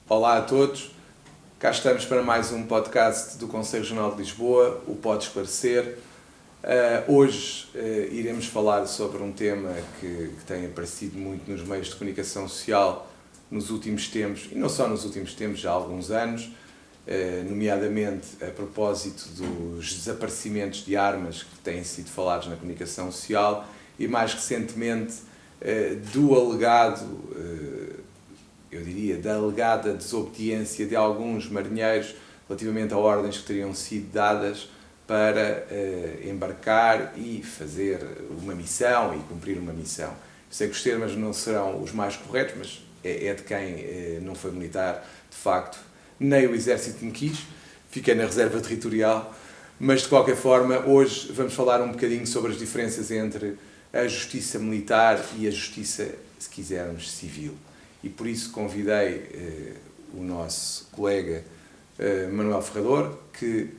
Olá a todos, cá estamos para mais um podcast do Conselho Regional de Lisboa, o Pode Esclarecer. Hoje iremos falar sobre um tema que tem aparecido muito nos meios de comunicação social nos últimos tempos, e não só nos últimos tempos, já há alguns anos, nomeadamente a propósito dos desaparecimentos de armas que têm sido falados na comunicação social e mais recentemente do alegado, eu diria, da alegada desobediência de alguns marinheiros relativamente a ordens que teriam sido dadas para embarcar e fazer uma missão e cumprir uma missão. Sei que os termos não serão os mais corretos, mas é de quem não foi militar, de facto, nem o Exército me quis, fiquei na reserva territorial, mas de qualquer forma, hoje vamos falar um bocadinho sobre as diferenças entre a justiça militar e a justiça, se quisermos, civil. E por isso convidei o nosso colega Manuel Ferrador, que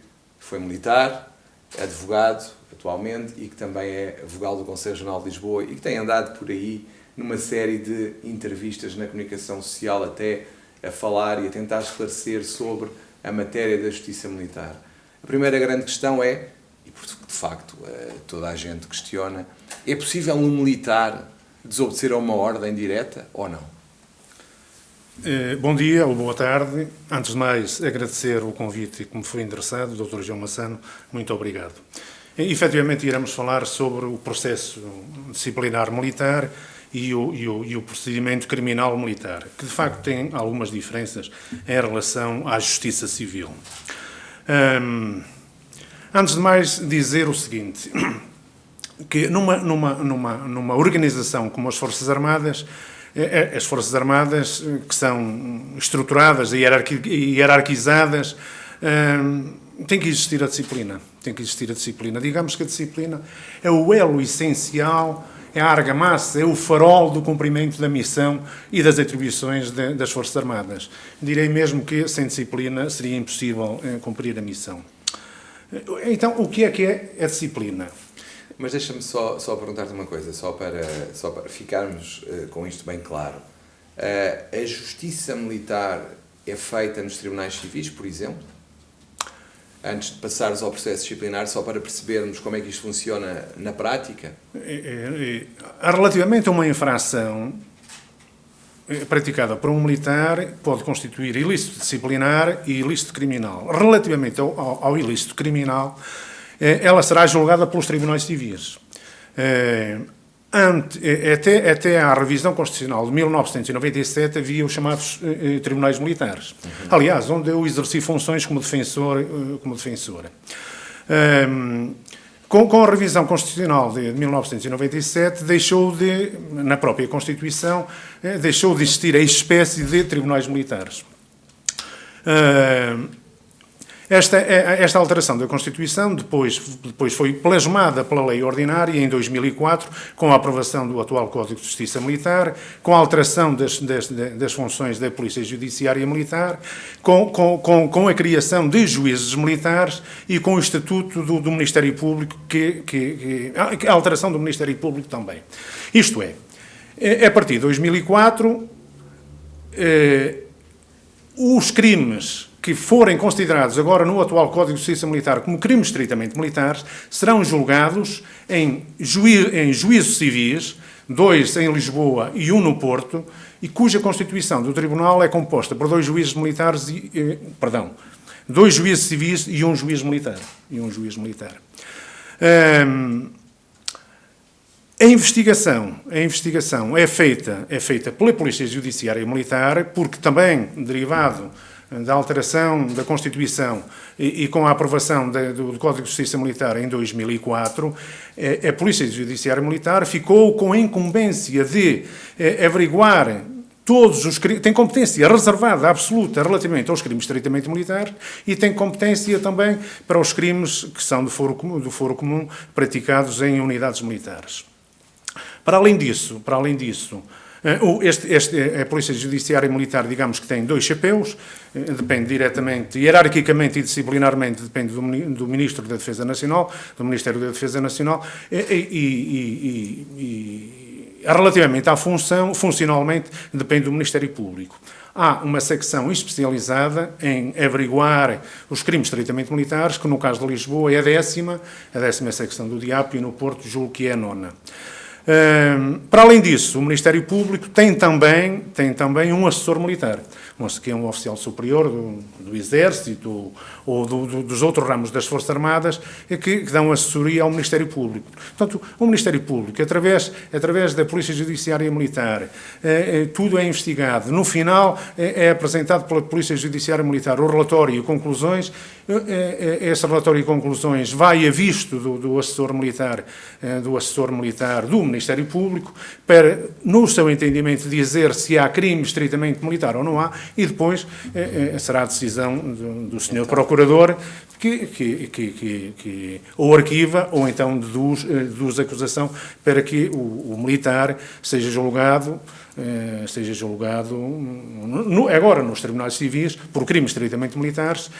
foi militar, advogado atualmente e que também é vogal do Conselho Regional de Lisboa e que tem andado por aí numa série de entrevistas na comunicação social até a falar e a tentar esclarecer sobre a matéria da justiça militar. A primeira grande questão é, e porque de facto toda a gente questiona, é possível um militar desobedecer a uma ordem direta ou não? Bom dia ou boa tarde. Antes de mais, agradecer o convite que me foi endereçado, Dr. João Massano, muito obrigado. Efetivamente, iremos falar sobre o processo disciplinar militar e o procedimento criminal militar, que de facto tem algumas diferenças em relação à justiça civil. Antes de mais, dizer o seguinte, que numa organização como as Forças Armadas que são estruturadas e hierarquizadas, tem que existir a disciplina. Digamos que a disciplina é o elo essencial, é a argamassa, é o farol do cumprimento da missão e das atribuições das Forças Armadas. Direi mesmo que sem disciplina seria impossível cumprir a missão. Então, o que é a disciplina? Mas deixa-me só perguntar-te uma coisa, só para ficarmos com isto bem claro. A justiça militar é feita nos tribunais civis, por exemplo? Antes de passares ao processo disciplinar, só para percebermos como é que isto funciona na prática? Relativamente a uma infração praticada por um militar, pode constituir ilícito disciplinar e ilícito criminal. Relativamente ao ilícito criminal, ela será julgada pelos tribunais civis. Até à revisão constitucional de 1997 havia os chamados tribunais militares. Aliás, onde eu exerci funções como defensora. Com a revisão constitucional de 1997, na própria Constituição, deixou de existir a espécie de tribunais militares. Esta alteração da Constituição depois foi plasmada pela lei ordinária em 2004, com a aprovação do atual Código de Justiça Militar, com a alteração das funções da Polícia Judiciária Militar, com a criação de juízes militares e com o Estatuto do Ministério Público, a alteração do Ministério Público também. Isto é, a partir de 2004, os crimes que forem considerados agora no atual Código de Justiça Militar como crimes estritamente militares, serão julgados em juízos civis, 2 em Lisboa e 1 no Porto, e cuja constituição do Tribunal é composta por 2 juízes militares, 2 juízes civis e 1 juiz militar. A investigação é feita pela Polícia Judiciária Militar, porque também, derivado da alteração da Constituição e com a aprovação do Código de Justiça Militar em 2004, a Polícia Judiciária Militar ficou com a incumbência de averiguar todos os crimes, tem competência reservada, absoluta, relativamente aos crimes estritamente militares e tem competência também para os crimes que são do foro comum praticados em unidades militares. Para além disso, a Polícia Judiciária Militar, digamos que tem 2 chapéus, depende diretamente, hierarquicamente e disciplinarmente, depende do Ministro da Defesa Nacional, do Ministério da Defesa Nacional, e relativamente à função, funcionalmente, depende do Ministério Público. Há uma secção especializada em averiguar os crimes estritamente militares, que no caso de Lisboa é a 10ª secção do DIAP, e no Porto julgo que é a 9ª. Para além disso, o Ministério Público tem também um assessor militar, que é um oficial superior do Exército ou dos outros ramos das Forças Armadas, que dão assessoria ao Ministério Público. Portanto, o Ministério Público, através da Polícia Judiciária Militar, tudo é investigado. No final, é apresentado pela Polícia Judiciária Militar o relatório e conclusões. Esse relatório e conclusões vai a visto do assessor militar do Ministério Público, para, no seu entendimento, dizer se há crime estritamente militar ou não há, e depois será a decisão do Sr. Procurador que ou arquiva ou então deduz acusação para que o militar seja julgado agora nos tribunais civis por crimes estritamente militares,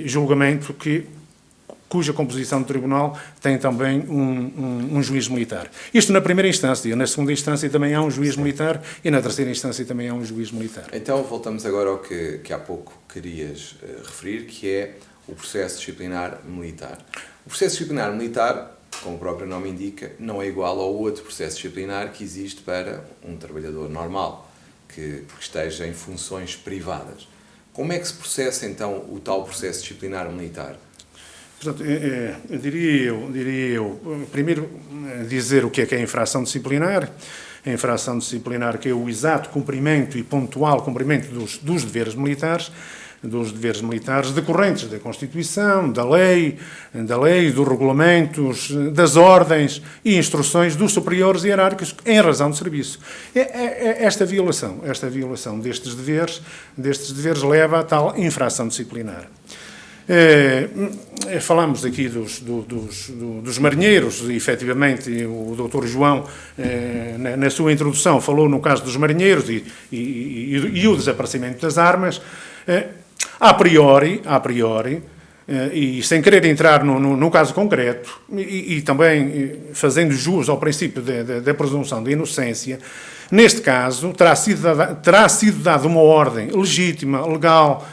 julgamento cuja composição do tribunal tem também um juiz militar. Isto na primeira instância. Na segunda instância também há um juiz militar e na terceira instância também há um juiz militar. Então voltamos agora ao que há pouco querias referir, que é o processo disciplinar militar. O processo disciplinar militar, como o próprio nome indica, não é igual ao outro processo disciplinar que existe para um trabalhador normal, que esteja em funções privadas. Como é que se processa então o tal processo disciplinar militar? Portanto, diria eu, primeiro dizer o que é a infração disciplinar. A infração disciplinar, que é o exato cumprimento e pontual cumprimento dos deveres militares decorrentes da Constituição, da lei, dos regulamentos, das ordens e instruções dos superiores hierárquicos em razão de serviço. Esta violação destes deveres leva a tal infração disciplinar. Falamos aqui dos marinheiros, e efetivamente o Dr. João, na sua introdução, falou no caso dos marinheiros e o desaparecimento das armas. A priori, e sem querer entrar no caso concreto, e também fazendo jus ao princípio da presunção de inocência, neste caso terá sido dada uma ordem legítima, legal,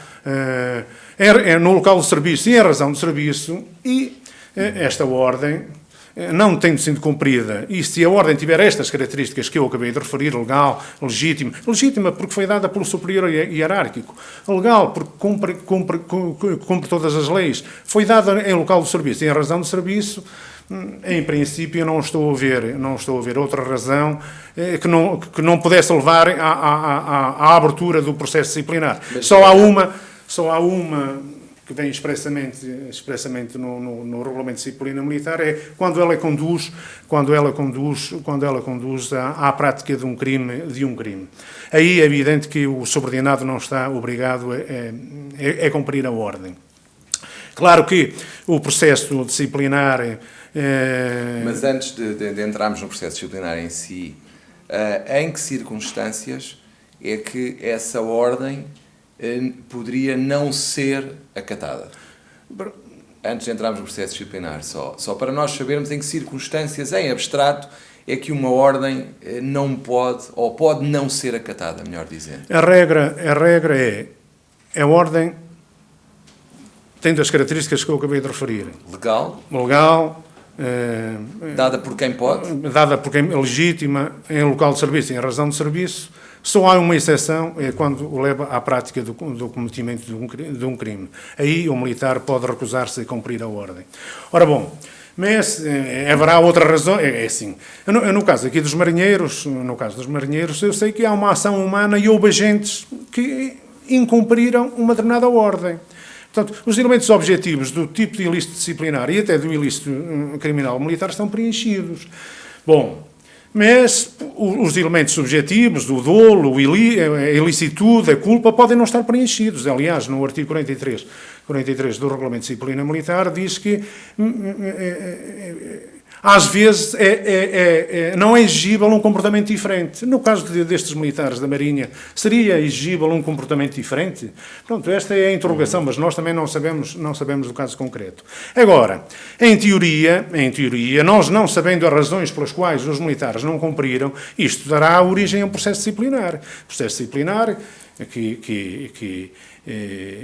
no local de serviço e em razão de serviço, e esta ordem, não tendo sido cumprida, e se a ordem tiver estas características que eu acabei de referir, legal, legítima porque foi dada pelo superior hierárquico, legal porque cumpre todas as leis, foi dada em local de serviço e em razão de serviço, em princípio não estou a ver outra razão que não pudesse levar à abertura do processo disciplinar. Só há uma que vem expressamente no regulamento de disciplina militar, é quando ela conduz à prática de um crime. Aí é evidente que o subordinado não está obrigado a cumprir a ordem. Claro que o processo disciplinar... Mas antes de entrarmos no processo disciplinar em si, em que circunstâncias é que essa ordem poderia não ser acatada? Antes de entrarmos no processo disciplinar, só para nós sabermos em que circunstâncias, em abstrato, é que uma ordem não pode, ou pode não ser acatada, melhor dizendo. A regra é a ordem tem das características que eu acabei de referir. Legal. Dada por quem pode. Dada por quem legítima, em local de serviço, em razão de serviço. Só há uma exceção, é quando o leva à prática do cometimento de um crime. Aí o militar pode recusar-se a cumprir a ordem. Ora bom, mas haverá outra razão, é assim. No caso aqui dos marinheiros, eu sei que há uma ação humana e houve agentes que incumpriram uma determinada ordem. Portanto, os elementos objetivos do tipo de ilícito disciplinar e até do ilícito criminal militar estão preenchidos. Bom, mas os elementos subjetivos, do dolo, a ilicitude, a culpa, podem não estar preenchidos. Aliás, no artigo 43 do Regulamento de Disciplina Militar diz que às vezes não é exigível um comportamento diferente. No caso destes militares da Marinha, seria exigível um comportamento diferente? Pronto, esta é a interrogação, mas nós também não sabemos do caso concreto. Agora, em teoria, nós não sabendo as razões pelas quais os militares não cumpriram, isto dará origem a um processo disciplinar. Processo disciplinar que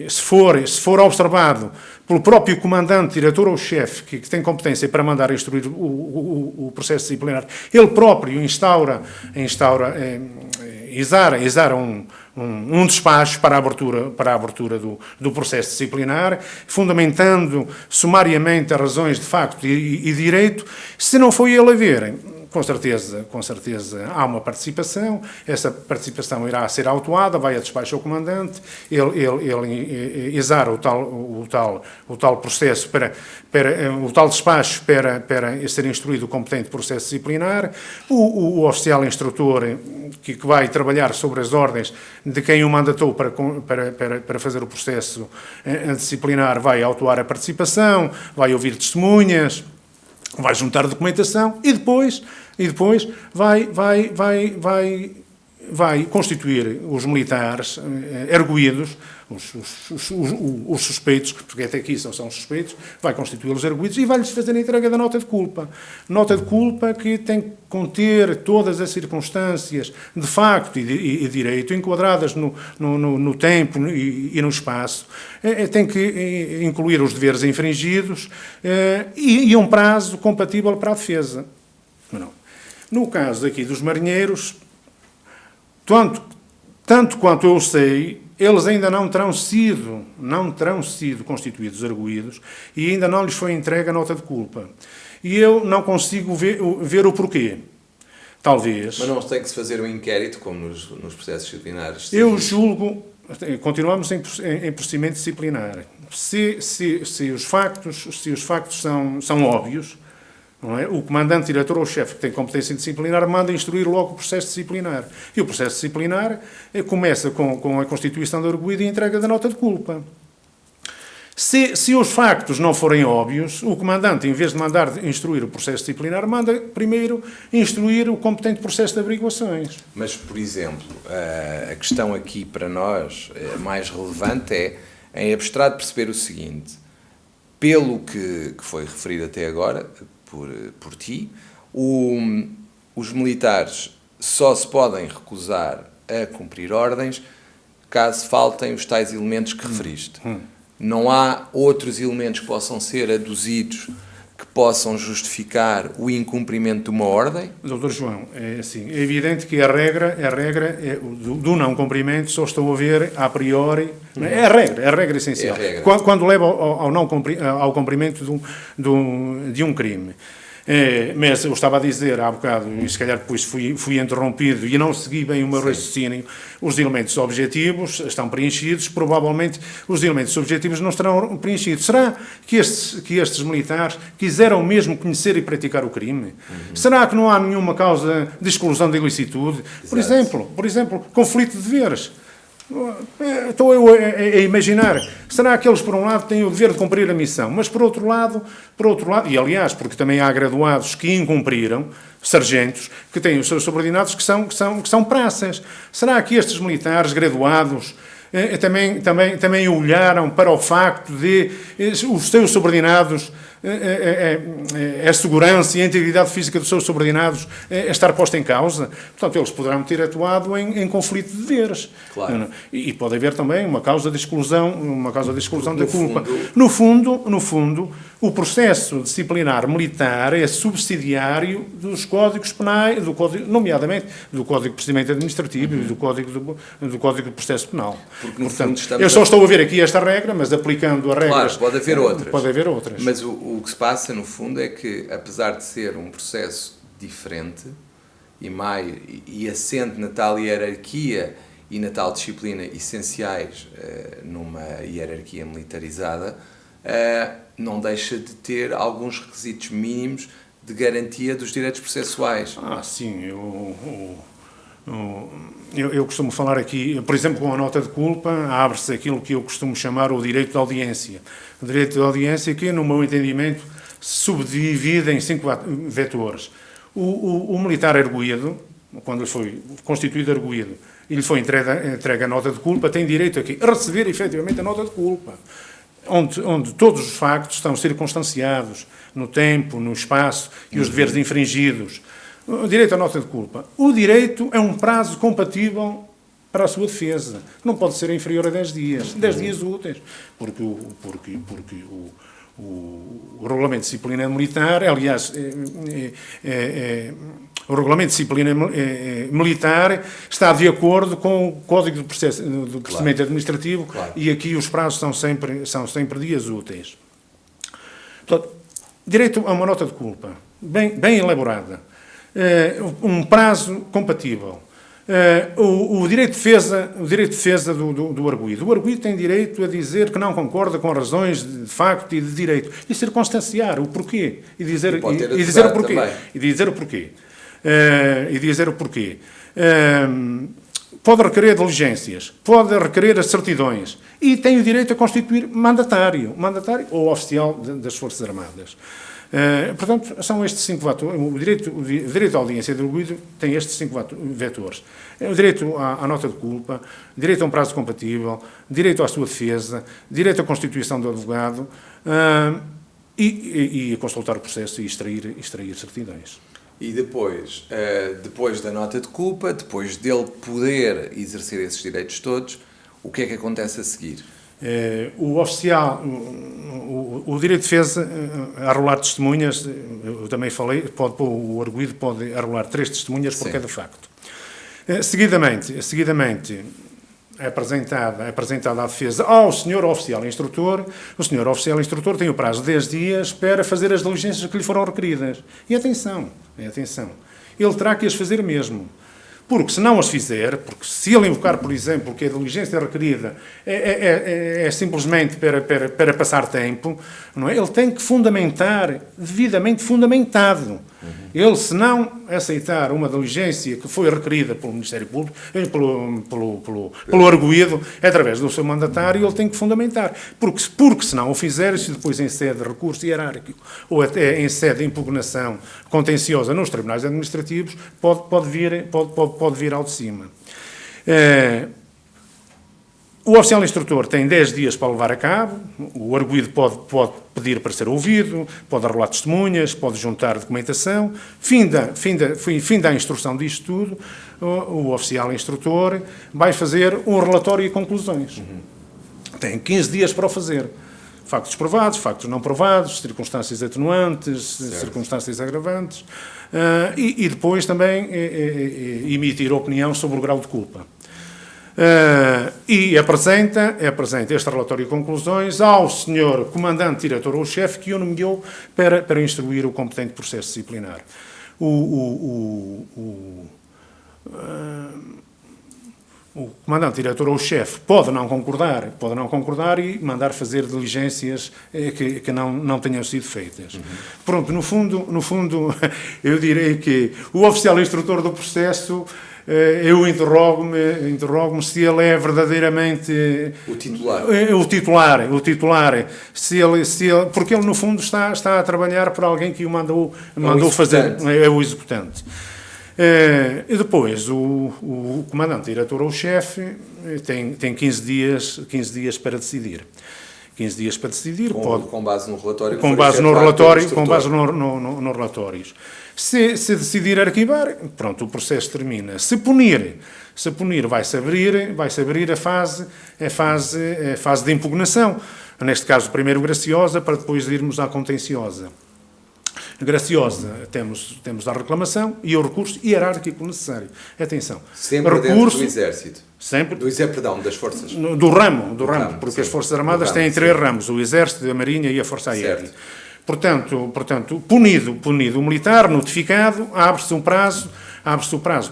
se for observado pelo próprio comandante, diretor ou chefe, que tem competência para mandar instruir o processo disciplinar, ele próprio exara um despacho para a abertura do processo disciplinar, fundamentando sumariamente as razões de facto e direito. Se não foi ele a ver, com certeza há uma participação, essa participação irá ser autuada, vai a despacho ao comandante, ele exara o tal processo o tal despacho para ser instruído o competente processo disciplinar, o oficial instrutor que vai trabalhar sobre as ordens de quem o mandatou para fazer o processo disciplinar vai autuar a participação, vai ouvir testemunhas, vai juntar documentação e depois vai constituir os militares arguídos, os suspeitos, porque até aqui são suspeitos, vai constituí-los arguídos e vai-lhes fazer a entrega da nota de culpa. Nota de culpa que tem que conter todas as circunstâncias de facto e direito, enquadradas no tempo e no espaço. Tem que incluir os deveres infringidos e um prazo compatível para a defesa. Não. No caso aqui dos marinheiros, tanto quanto eu sei, eles ainda não terão sido constituídos arguídos e ainda não lhes foi entregue a nota de culpa. E eu não consigo ver o porquê. Talvez... Mas não tem que se fazer um inquérito, como nos processos disciplinares? Eu julgo... Continuamos em procedimento disciplinar. Se os factos são óbvios, não é? O comandante, diretor ou chefe que tem competência disciplinar manda instruir logo o processo disciplinar. E o processo disciplinar começa com a constituição do arguido e a entrega da nota de culpa. Se os factos não forem óbvios, o comandante, em vez de mandar instruir o processo disciplinar, manda primeiro instruir o competente processo de averiguações. Mas, por exemplo, a questão aqui para nós mais relevante é, em abstrato, perceber o seguinte: pelo que foi referido até agora por ti, os militares só se podem recusar a cumprir ordens caso faltem os tais elementos que referiste. Não há outros elementos que possam ser aduzidos que possam justificar o incumprimento de uma ordem? Doutor João, é evidente que a regra do não cumprimento só estou a ver a priori. É a regra essencial. É a regra. Quando leva ao cumprimento de um crime. Mas eu estava a dizer há bocado, e se calhar depois fui interrompido e não segui bem o meu raciocínio, os elementos objetivos estão preenchidos, provavelmente os elementos objetivos não estarão preenchidos. Será que estes militares quiseram mesmo conhecer e praticar o crime? Será que não há nenhuma causa de exclusão de ilicitude? Por exemplo, conflito de deveres. Estou eu a imaginar, será que eles por um lado têm o dever de cumprir a missão, mas por outro lado, e aliás, porque também há graduados que incumpriram, sargentos, que têm os seus subordinados que são praças. Será que estes militares graduados também olharam para o facto de os seus subordinados, a segurança e a integridade física dos seus subordinados estar posta em causa? Portanto, eles poderão ter atuado em conflito de deveres. Claro. E pode haver também uma causa de exclusão da culpa. No fundo, o processo disciplinar militar é subsidiário dos códigos penais, nomeadamente do Código de Procedimento Administrativo e do Código de Processo Penal. Porque, no fundo, eu só estou a ver aqui esta regra, mas aplicando a regras... Claro, pode haver outras. Mas o que se passa, no fundo, é que, apesar de ser um processo diferente e assente na tal hierarquia e na tal disciplina essenciais numa hierarquia militarizada, não deixa de ter alguns requisitos mínimos de garantia dos direitos processuais. Sim, eu costumo falar aqui, por exemplo, com a nota de culpa, abre-se aquilo que eu costumo chamar o direito de audiência. O direito de audiência que, no meu entendimento, subdivide em 5 vetores. O militar arguído, quando lhe foi constituído arguído e lhe foi entregue a nota de culpa, tem direito aqui a receber efetivamente a nota de culpa, onde todos os factos estão circunstanciados no tempo, no espaço e os deveres infringidos. O direito à nota de culpa. O direito é um prazo compatível para a sua defesa. Não pode ser inferior a 10 dias. 10 dias úteis. Porque o Regulamento de Disciplina Militar, aliás, o Regulamento de Disciplina Militar está de acordo com o Código de Procedimento Administrativo, e aqui os prazos são sempre dias úteis. Portanto, direito a uma nota de culpa, bem elaborada, um prazo compatível. O direito de defesa do arguido. O arguido tem direito a dizer que não concorda com razões de facto e de direito. E circunstanciar o porquê. E dizer o porquê. E dizer o porquê. Pode requerer diligências, pode requerer certidões e tem o direito a constituir mandatário ou oficial das Forças Armadas. Portanto, são estes 5 vetores. O direito à audiência do arguido tem estes 5 vetores. O direito à nota de culpa, direito a um prazo compatível, direito à sua defesa, direito à constituição do advogado e a consultar o processo e extrair certidões. E depois da nota de culpa, depois dele poder exercer esses direitos todos, o que é que acontece a seguir? O oficial, o direito de defesa, arrolar testemunhas, eu também falei, o arguido pode arrolar 3 testemunhas por cada facto. Seguidamente é apresentada a defesa ao senhor oficial instrutor. O senhor oficial instrutor tem o prazo de 10 dias para fazer as diligências que lhe foram requeridas. E atenção, ele terá que as fazer mesmo. Porque se não as fizer, porque se ele invocar, por exemplo, que a diligência requerida é simplesmente para passar tempo, não é? Ele tem que fundamentar, devidamente fundamentado. Ele, se não aceitar uma diligência que foi requerida pelo Ministério Público, pelo arguido, através do seu mandatário, ele tem que fundamentar. Porque se não o fizer, se depois em sede de recurso hierárquico ou até em sede de impugnação contenciosa nos tribunais administrativos, pode vir ao de cima. O oficial instrutor tem 10 dias para levar a cabo, o arguido pode pedir para ser ouvido, pode arrolar testemunhas, pode juntar documentação. Fim da instrução disto tudo, o oficial instrutor vai fazer um relatório e conclusões. Tem 15 dias para o fazer. Factos provados, factos não provados, circunstâncias atenuantes, circunstâncias agravantes, e depois também emitir opinião sobre o grau de culpa. E apresenta este relatório e conclusões ao senhor comandante, diretor ou chefe que o nomeou para instruir o competente processo disciplinar. O comandante, diretor ou chefe pode não concordar e mandar fazer diligências que não tenham sido feitas. Pronto, no fundo, eu direi que o oficial instrutor do processo, eu interrogo-me se ele é verdadeiramente o titular, se ele, porque ele no fundo está a trabalhar para alguém que o mandou fazer, é o executante. E depois o comandante, diretor ou chefe tem 15 dias para decidir. 15 dias para decidir. Com base no relatório. Com base no relatórios. Se decidir arquivar, pronto, o processo termina. Se punir, vai-se abrir a fase de impugnação. Neste caso, primeiro graciosa, para depois irmos à contenciosa. Graciosa, temos a reclamação e o recurso hierárquico necessário. Atenção. Sempre dentro do Exército. Sempre. Das forças. Do ramo, porque as Forças Armadas têm 3 ramos, o Exército, a Marinha e a Força Aérea. Portanto, punido o militar, notificado, abre-se o prazo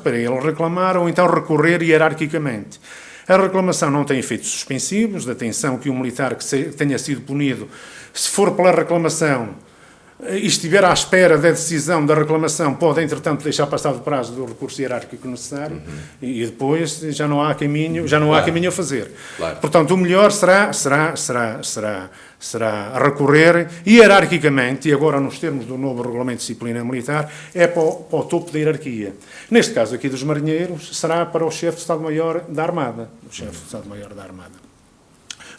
para ele reclamar ou então recorrer hierarquicamente. A reclamação não tem efeitos suspensivos, atenção que o militar que tenha sido punido, se for pela reclamação, e estiver à espera da decisão da reclamação, pode, entretanto, deixar passar o prazo do recurso hierárquico necessário e depois já não há caminho a fazer. Claro. Portanto, o melhor será recorrer hierarquicamente, e agora nos termos do novo Regulamento de Disciplina Militar, para o topo da hierarquia. Neste caso aqui dos marinheiros, será para o chefe de Estado-Maior da Armada. O chefe de Estado-Maior da Armada.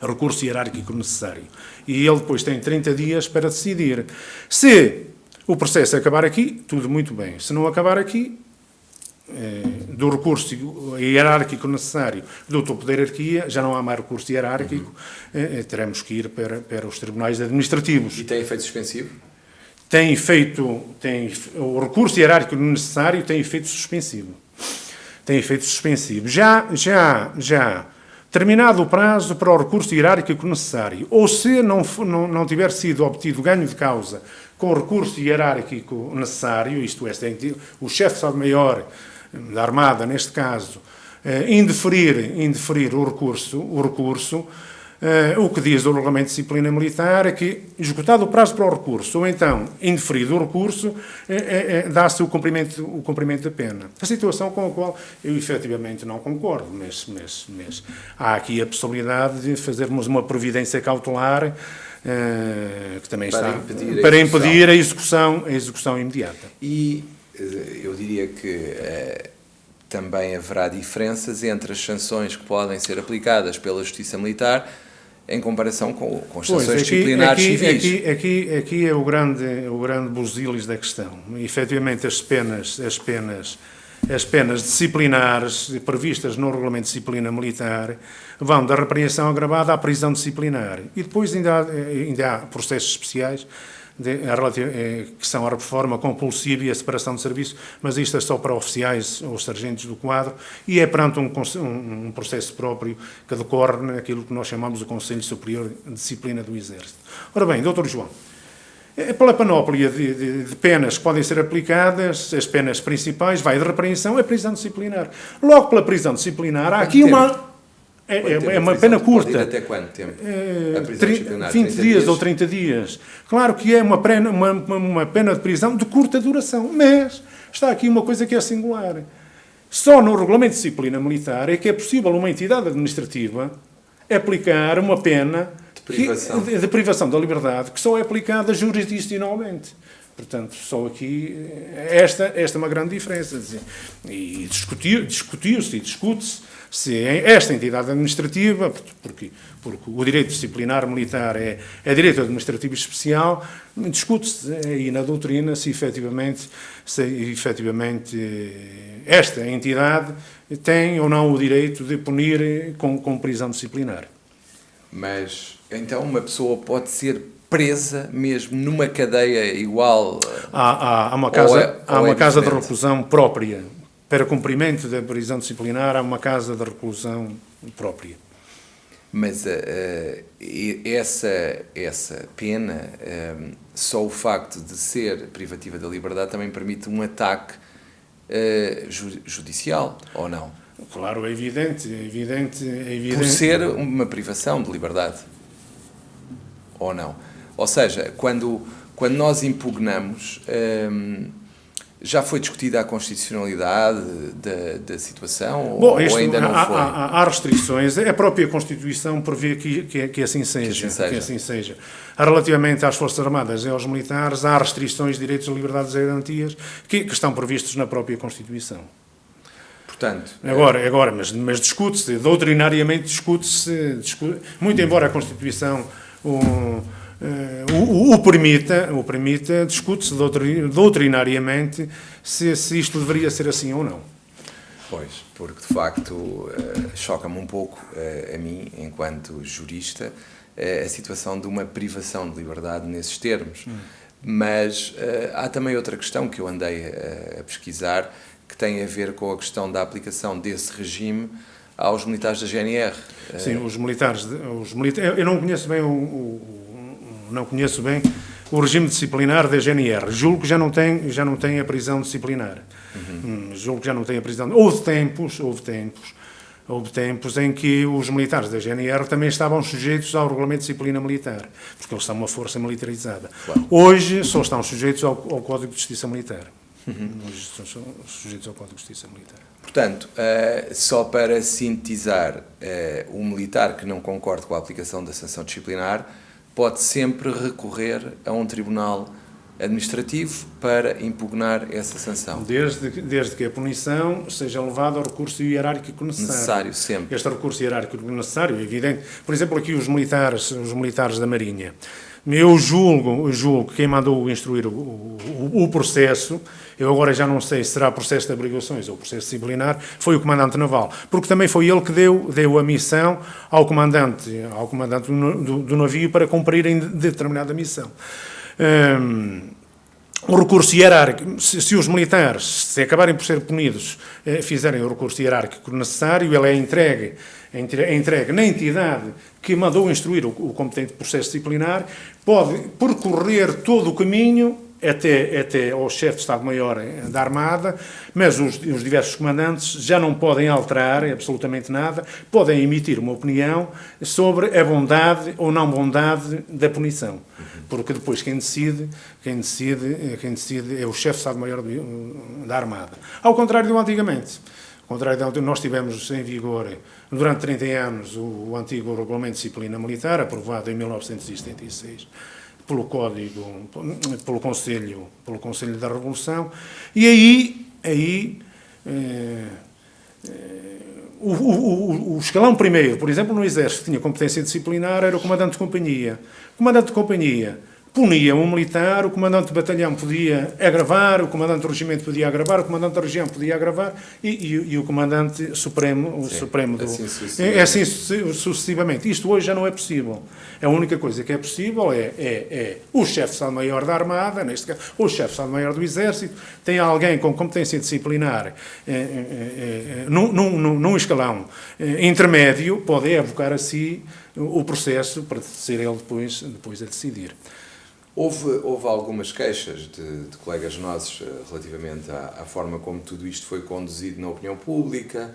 Recurso hierárquico necessário. E ele depois tem 30 dias para decidir. Se o processo acabar aqui, tudo muito bem. Se não acabar aqui, do recurso hierárquico necessário do topo da hierarquia, já não há mais recurso hierárquico, teremos que ir para os tribunais administrativos. E tem efeito suspensivo? O recurso hierárquico necessário tem efeito suspensivo. Já terminado o prazo para o recurso hierárquico necessário, ou se não tiver sido obtido ganho de causa com o recurso hierárquico necessário, isto é, o chefe de Estado-Maior da Armada, neste caso, indeferir o recurso, o que diz o Regulamento de Disciplina Militar é que, esgotado o prazo para o recurso, ou então indeferido o recurso, dá-se o cumprimento da pena. A situação com a qual eu efetivamente não concordo, mas há aqui a possibilidade de fazermos uma providência cautelar que também para impedir a execução imediata. E eu diria que também haverá diferenças entre as sanções que podem ser aplicadas pela Justiça Militar em comparação com as sanções disciplinares civis. Aqui é o grande busilis da questão. Efetivamente, as penas disciplinares previstas no Regulamento de Disciplina Militar vão da repreensão agravada à prisão disciplinar. E depois ainda há processos especiais que são a reforma compulsiva e a separação de serviço, mas isto é só para oficiais ou sargentos do quadro e é perante um processo próprio que decorre naquilo que nós chamamos de Conselho Superior de Disciplina do Exército. Ora bem, Dr. João, pela panóplia de penas que podem ser aplicadas, as penas principais vai de repreensão a prisão disciplinar. Logo pela prisão disciplinar, há aqui uma pena curta. Pode ir até quanto tempo? 20 dias ou 30 dias. Claro que é uma pena de prisão de curta duração, mas está aqui uma coisa que é singular. Só no Regulamento de Disciplina Militar é que é possível uma entidade administrativa aplicar uma pena de privação da liberdade que só é aplicada jurisdicionalmente. Portanto, só aqui, esta é uma grande diferença. E discutiu-se e discute-se se esta entidade administrativa, porque o direito disciplinar militar é direito administrativo especial, discute-se aí na doutrina se efetivamente esta entidade tem ou não o direito de punir com prisão disciplinar. Mas, então, uma pessoa pode ser presa mesmo numa cadeia igual? Há uma casa de reclusão própria. Para cumprimento da prisão disciplinar, há uma casa de reclusão própria. Mas essa pena, só o facto de ser privativa da liberdade também permite um ataque judicial, ou não? Claro, é evidente. Por ser uma privação de liberdade, ou não? Ou seja, quando nós impugnamos... Já foi discutida a constitucionalidade da situação? Bom, ou ainda não foi? Há restrições. A própria Constituição prevê que assim seja. Relativamente às Forças Armadas e aos militares, há restrições de direitos, liberdades e garantias que estão previstos na própria Constituição. Portanto... Mas discute-se, doutrinariamente discute-se, muito embora a Constituição... O permita, discute-se doutrinariamente se isto deveria ser assim ou não. Pois, porque de facto choca-me um pouco, a mim, enquanto jurista, a situação de uma privação de liberdade nesses termos. Mas há também outra questão que eu andei a pesquisar, que tem a ver com a questão da aplicação desse regime aos militares da GNR. Sim, os militares eu não conheço bem o regime disciplinar da GNR. Julgo que já não tem a prisão disciplinar. Julgo que já não tem a prisão. Houve tempos Houve tempos em que os militares da GNR também estavam sujeitos ao regulamento de disciplina militar, porque eles são uma força militarizada. Claro. Hoje só estão sujeitos ao Código de Justiça Militar. Hoje estão sujeitos ao Código de Justiça Militar. Portanto, só para sintetizar, o militar que não concorde com a aplicação da sanção disciplinar pode sempre recorrer a um tribunal administrativo para impugnar essa sanção. Desde que a punição seja levada ao recurso hierárquico necessário. Necessário, sempre. Este recurso hierárquico necessário é evidente. Por exemplo, aqui os militares da Marinha. Eu julgo que quem mandou instruir o processo, eu agora já não sei se será processo de obrigações ou processo disciplinar, foi o comandante naval, porque também foi ele que deu a missão ao comandante do navio para cumprirem determinada missão. O recurso hierárquico, se os militares, se acabarem por ser punidos, fizerem o recurso hierárquico necessário, ele é entregue na entidade que mandou instruir o competente processo disciplinar, pode percorrer todo o caminho até ao chefe de Estado-Maior da Armada, mas os diversos comandantes já não podem alterar absolutamente nada, podem emitir uma opinião sobre a bondade ou não bondade da punição. Porque depois quem decide é o chefe de Estado-Maior da Armada. Ao contrário do antigamente. Nós tivemos em vigor, durante 30 anos, o antigo Regulamento de Disciplina Militar, aprovado em 1976, pelo Conselho da Revolução, e aí o escalão primeiro, por exemplo, no Exército, tinha competência disciplinar, era o comandante de companhia. O comandante de companhia punia um militar, o comandante de batalhão podia agravar, o comandante do regimento podia agravar, o comandante da região podia agravar e o comandante supremo, assim sucessivamente. Isto hoje já não é possível. A única coisa que é possível é o chefe de Estado-Maior da Armada, neste caso, o chefe de Estado-Maior do Exército, tem alguém com competência disciplinar num escalão intermédio, pode avocar a si o processo para ser ele depois a decidir. Houve algumas queixas de colegas nossos relativamente à forma como tudo isto foi conduzido na opinião pública,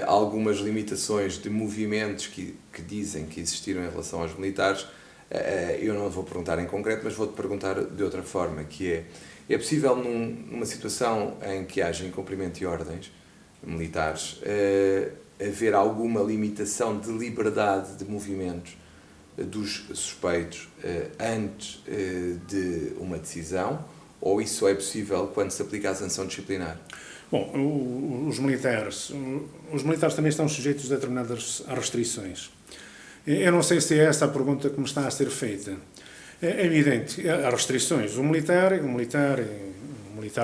algumas limitações de movimentos que dizem que existiram em relação aos militares. Eu não vou perguntar em concreto, mas vou-te perguntar de outra forma, que é possível numa situação em que haja incumprimento de ordens militares haver alguma limitação de liberdade de movimentos dos suspeitos antes de uma decisão, ou isso é possível quando se aplica a sanção disciplinar? Bom, os militares também estão sujeitos a determinadas restrições. Eu não sei se é essa a pergunta que me está a ser feita. É evidente, há restrições. O militar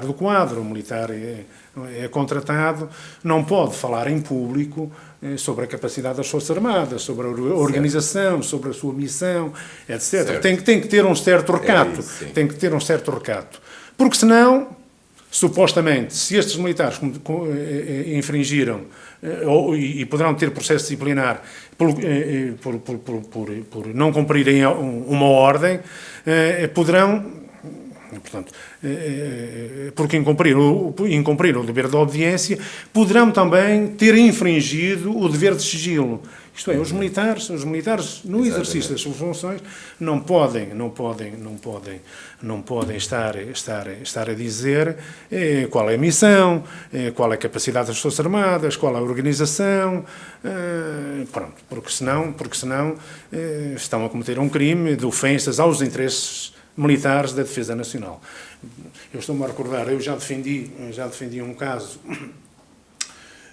do quadro, o militar é contratado, não pode falar em público sobre a capacidade das Forças Armadas, sobre a organização, sobre a sua missão, etc. Tem que ter um certo recato. Tem que ter um certo recato. Porque senão, supostamente, se estes militares infringiram e poderão ter processo disciplinar por não cumprirem uma ordem, poderão, portanto, porque incumpriram o dever de obediência, poderão também ter infringido o dever de sigilo. Isto é, os militares no exercício das suas funções não podem estar a dizer qual é a missão, qual é a capacidade das Forças Armadas, qual é a organização, pronto, porque senão estão a cometer um crime de ofensas aos interesses militares da Defesa Nacional. Eu estou-me a recordar, eu já defendi um caso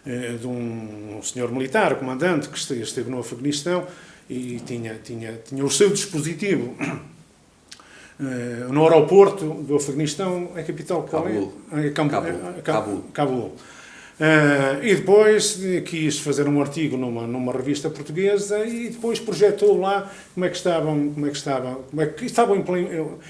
de um senhor militar, comandante, que esteve no Afeganistão e tinha o seu dispositivo no aeroporto do Afeganistão, a capital qual é? Cabul. E depois quis fazer um artigo numa revista portuguesa e depois projetou lá como é que estavam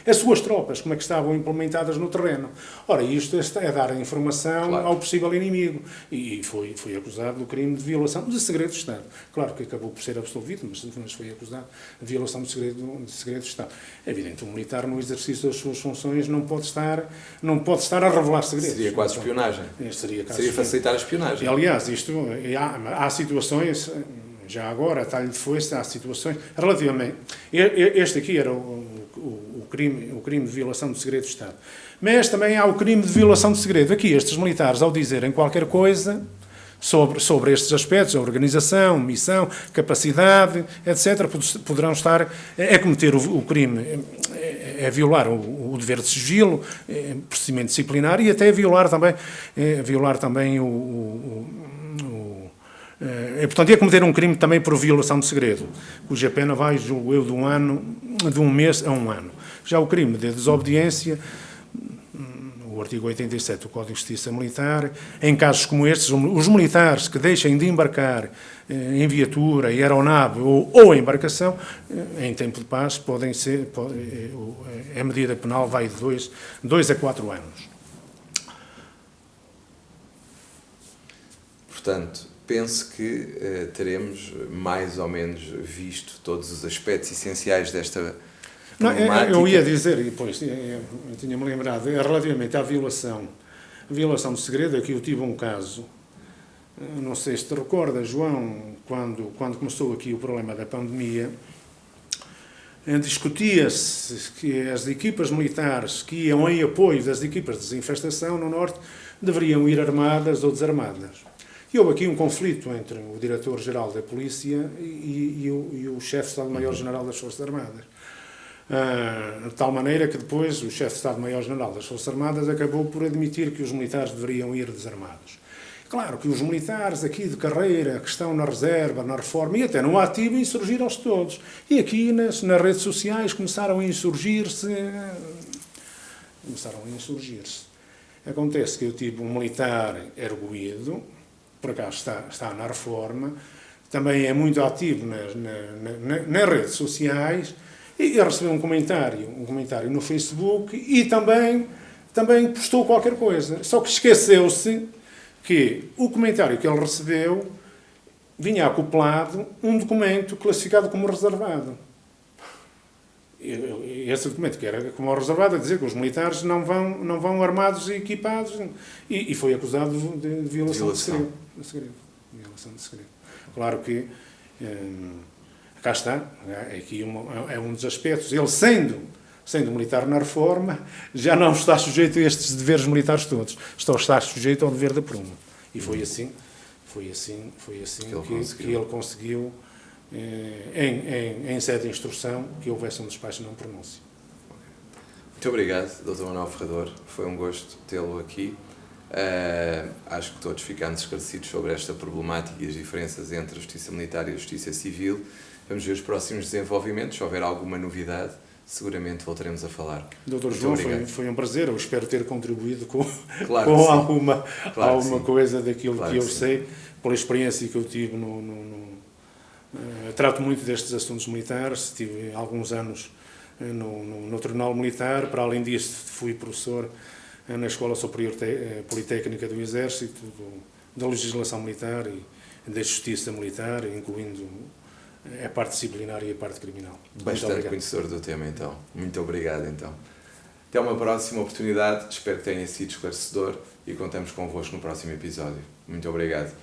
as suas tropas, como é que estavam implementadas no terreno. Ora, isto é dar informação ao possível inimigo e foi acusado do crime de violação de segredo de Estado. Claro que acabou por ser absolvido, mas foi acusado de violação de segredo de Estado. É evidente, um militar no exercício das suas funções não pode estar a revelar segredos. Seria quase espionagem. Seria facilitar a espionagem. Aliás, há situações, já agora, a talho de foice, há situações relativamente... Este aqui era o crime de violação do segredo de Estado. Mas também há o crime de violação de segredo. Aqui, estes militares, ao dizerem qualquer coisa sobre estes aspectos, a organização, missão, capacidade, etc., poderão estar a cometer o crime, a violar o dever de sigilo, procedimento disciplinar e até violar também portanto, ia cometer um crime também por violação de segredo, cuja pena vai, julgo eu, de um mês a 1 ano. Já o crime de desobediência, o artigo 87 do Código de Justiça Militar, em casos como estes, os militares que deixem de embarcar em viatura, em aeronave ou embarcação, em tempo de paz, a medida penal vai de 2 a 4 anos. Portanto, penso que teremos mais ou menos visto todos os aspectos essenciais desta problemática. Eu ia dizer, e depois eu tinha-me lembrado, relativamente à violação de segredo, aqui eu tive um caso, não sei se te recordas, João, quando começou aqui o problema da pandemia, discutia-se que as equipas militares que iam em apoio das equipas de desinfestação no Norte deveriam ir armadas ou desarmadas. E houve aqui um conflito entre o Diretor-Geral da Polícia e o Chefe de Estado-Maior-General das Forças Armadas. De tal maneira que depois o Chefe de Estado-Maior-General das Forças Armadas acabou por admitir que os militares deveriam ir desarmados. Claro que os militares aqui de carreira, que estão na reserva, na reforma e até no ativo, insurgiram-se todos. E aqui nas redes sociais começaram a insurgir-se. Acontece que eu tive um militar erguido, por acaso está na reforma, também é muito ativo nas redes sociais, e recebeu um comentário no Facebook e também postou qualquer coisa. Só que esqueceu-se que o comentário que ele recebeu vinha acoplado um documento classificado como reservado. Esse documento, que era como reservado, a dizer que os militares não vão armados e equipados, e foi acusado de violação de segredo. Violação de segredo. Claro que, cá está, aqui é um dos aspectos. Ele, sendo militar na reforma, já não está sujeito a estes deveres militares todos. Está sujeito ao dever da pruma. E foi assim que ele conseguiu, em sede de instrução, que houvesse um despacho não pronúncio. Muito obrigado, Dr. Manuel Ferrador. Foi um gosto tê-lo aqui. Acho que todos ficamos esclarecidos sobre esta problemática e as diferenças entre a Justiça Militar e a Justiça Civil. Vamos ver os próximos desenvolvimentos. Se houver alguma novidade, seguramente voltaremos a falar. Dr. João, foi um prazer. Eu espero ter contribuído com alguma coisa daquilo que eu sei, pela experiência que eu tive trato muito destes assuntos militares, tive alguns anos no Tribunal Militar, para além disso fui professor na Escola Superior Politécnica do Exército, da legislação militar e da justiça militar, incluindo a parte disciplinar e a parte criminal. Bastante conhecedor do tema, então. Muito obrigado, então. Até uma próxima oportunidade, espero que tenha sido esclarecedor e contamos convosco no próximo episódio. Muito obrigado.